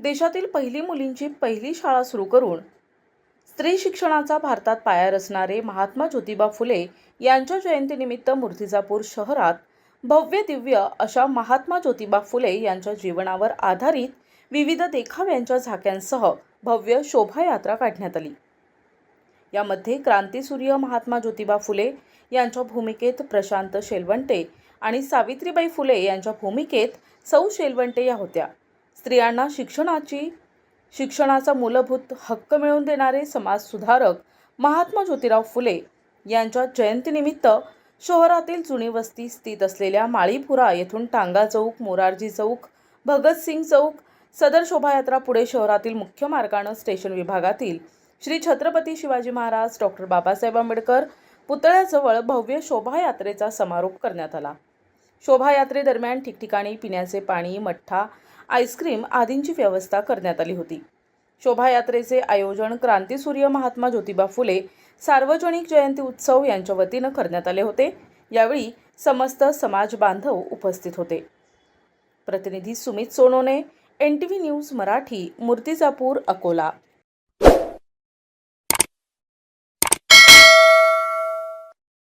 देशातील पहिली मुलींची पहिली शाळा सुरू करून स्त्री शिक्षणाचा भारतात पाया रचणारे महात्मा ज्योतिबा फुले यांच्या जयंतीनिमित्त मूर्तिजापूर शहरात भव्य दिव्य अशा महात्मा ज्योतिबा फुले यांच्या जीवनावर आधारित विविध देखाव्यांच्या झाक्यांसह भव्य शोभायात्रा काढण्यात आली। यामध्ये क्रांतीसूर्य महात्मा ज्योतिबा फुले यांच्या भूमिकेत प्रशांत शेलवंटे आणि सावित्रीबाई फुले यांच्या भूमिकेत सौ शेलवंटे या होत्या। स्त्रियांना शिक्षणाचा मूलभूत हक्क मिळवून देणारे समाजसुधारक महात्मा ज्योतिराव फुले यांच्या जयंतीनिमित्त शहरातील जुनी वस्ती स्थित असलेल्या माळीपुरा येथून टांगा चौक, मोरारजी चौक, भगतसिंग चौक सदर शोभायात्रा पुढे शहरातील मुख्य मार्गाने स्टेशन विभागातील श्री छत्रपती शिवाजी महाराज डॉक्टर बाबासाहेब आंबेडकर पुतळ्याजवळ भव्य शोभायात्रेचा समारोप करण्यात आला। शोभायात्रेदरम्यान ठिकठिकाणी पिण्याचे पाणी, मठ्ठा, आईस्क्रीम आदींची व्यवस्था करण्यात आली होती। शोभायात्रेचे आयोजन क्रांतीसूर्य महात्मा ज्योतिबा फुले सार्वजनिक जयंती उत्सव यांच्या वतीने करण्यात आले होते। यावेळी समस्त समाज बांधव उपस्थित होते। प्रतिनिधी सुमित सोनोने, NTV न्यूज मराठी, मूर्तिजापूर, अकोला।